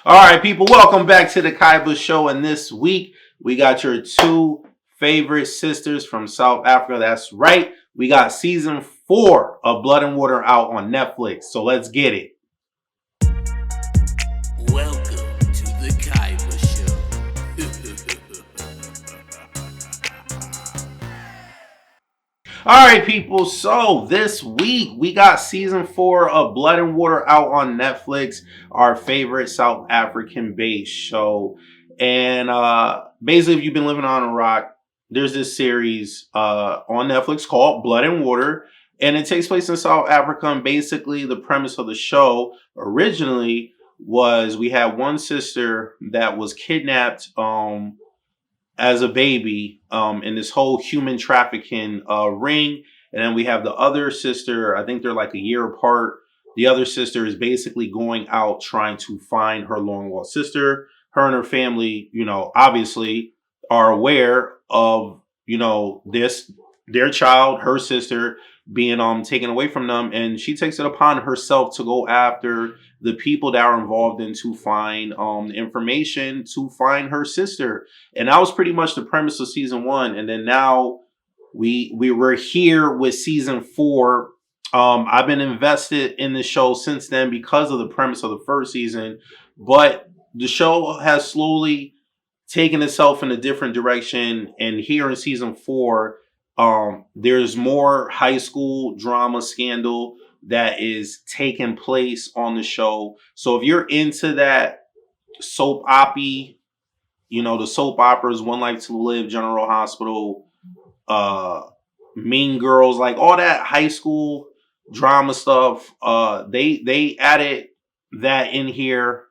All right, people, welcome back to the Kaiba Show. And this week, we got your two favorite sisters from South Africa. That's right. We got season 4 of Blood and Water out on Netflix. So let's get it. Welcome to the Kaiba All right, people. So this week, we got season 4 of Blood and Water out on Netflix, our favorite South African based show. And basically, if you've been living on a rock, there's this series on Netflix called Blood and Water. And it takes place in South Africa. And basically, the premise of the show originally was we had one sister that was kidnapped as a baby in this whole human trafficking ring. And then we have the other sister, I think they're like a year apart. The other sister is basically going out trying to find her long lost sister. Her and her family, obviously are aware of, this, their child, her sister being taken away from them. And she takes it upon herself to go after the people that are involved in to find information to find her sister. And that was pretty much the premise of season 1. And then now we were here with season 4. I've been invested in the show since then because of the premise of the first season, but the show has slowly taken itself in a different direction. And here in season 4, there's more high school drama scandal that is taking place on the show. So if you're into that soap opera, the soap operas, One Life to Live, General Hospital, uh, Mean Girls, like all that high school drama stuff, they added that in here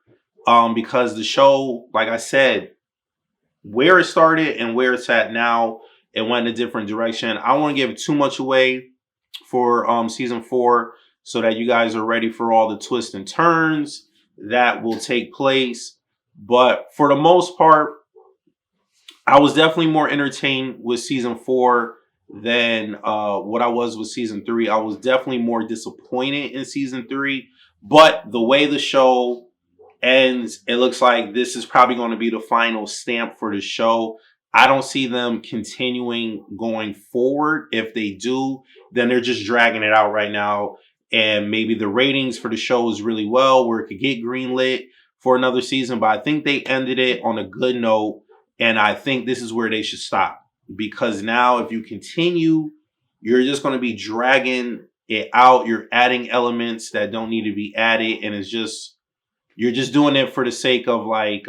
because the show, like I said, where it started and where it's at now, it went in a different direction. I don't want to give too much away for season 4 so that you guys are ready for all the twists and turns that will take place. But for the most part, I was definitely more entertained with season 4 than what I was with season 3. I was definitely more disappointed in season 3, but the way the show ends, it looks like this is probably going to be the final stamp for the show. I don't see them continuing going forward. If they do, then they're just dragging it out right now. And maybe the ratings for the show is really well where it could get greenlit for another season. But I think they ended it on a good note. And I think this is where they should stop. Because now if you continue, you're just going to be dragging it out. You're adding elements that don't need to be added. And you're just doing it for the sake of like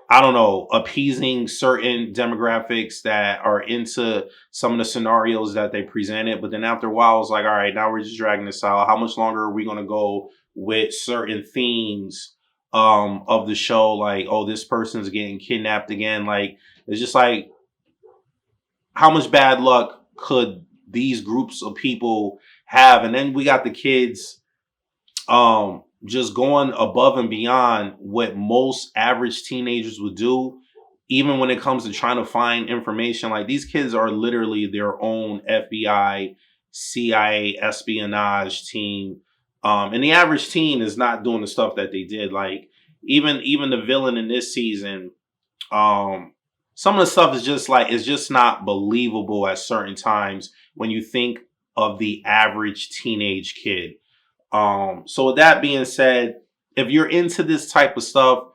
I don't know, appeasing certain demographics that are into some of the scenarios that they presented. But then after a while, it's like, all right, now we're just dragging this out. How much longer are we going to go with certain themes of the show? Like, oh, this person's getting kidnapped again. Like, it's just like, how much bad luck could these groups of people have? And then we got the kids just going above and beyond what most average teenagers would do, even when it comes to trying to find information. Like these kids are literally their own FBI, CIA espionage team. And the average teen is not doing the stuff that they did. Like even the villain in this season, some of the stuff is just like it's just not believable at certain times when you think of the average teenage kid. So with that being said, if you're into this type of stuff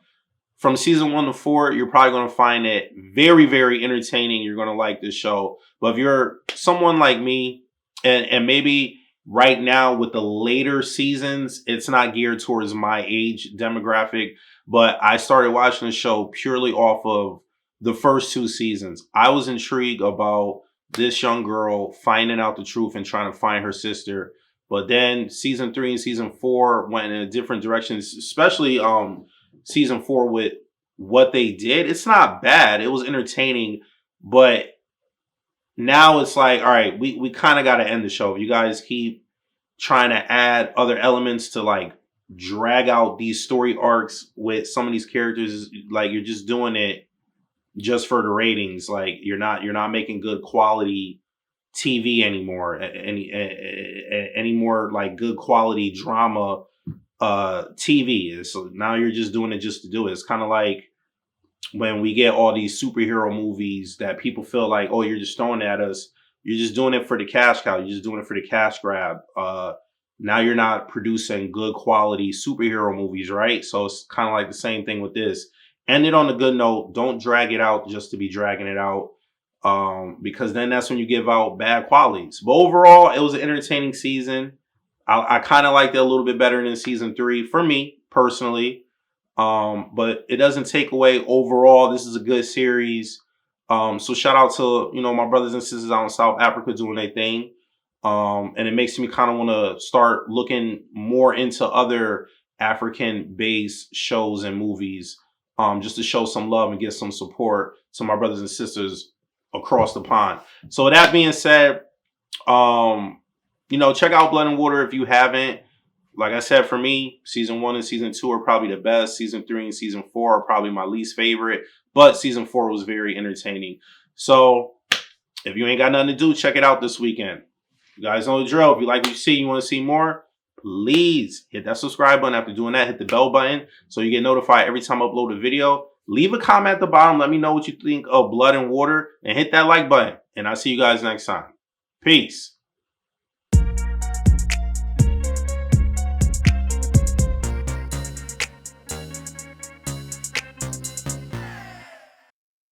from season 1 to 4, you're probably going to find it very, very entertaining. You're going to like this show. But if you're someone like me and maybe right now with the later seasons, it's not geared towards my age demographic, but I started watching the show purely off of the first 2 seasons. I was intrigued about this young girl finding out the truth and trying to find her sister. But then season 3 and season 4 went in a different direction, especially season 4 with what they did. It's not bad. It was entertaining, but now it's like, all right, we kind of got to end the show. You guys keep trying to add other elements to like drag out these story arcs with some of these characters. Like you're just doing it just for the ratings. Like you're not making good quality TV anymore, any more like good quality drama TV. And so now you're just doing it just to do it. It's kind of like when we get all these superhero movies that people feel like, oh, you're just throwing at us. You're just doing it for the cash cow. You're just doing it for the cash grab. Now you're not producing good quality superhero movies, right? So it's kind of like the same thing with this. End it on a good note. Don't drag it out just to be dragging it out. Because then that's when you give out bad qualities. But overall, it was an entertaining season. I kind of liked it a little bit better than season 3 for me personally. But it doesn't take away overall. This is a good series. So shout out to, my brothers and sisters out in South Africa doing their thing. And it makes me kind of want to start looking more into other African based shows and movies, just to show some love and get some support to my brothers and sisters across the pond. So with that being said, check out Blood and Water if you haven't. Like I said, for me, season 1 and season 2 are probably the best. Season 3 and season 4 are probably my least favorite. But season 4 was very entertaining. So if you ain't got nothing to do, check it out this weekend. You guys know the drill. If you like what you see, you want to see more, please hit that subscribe button. After doing that, hit the bell button so you get notified every time I upload a video. Leave a comment at the bottom. Let me know what you think of Blood and Water. And hit that like button. And I'll see you guys next time. Peace.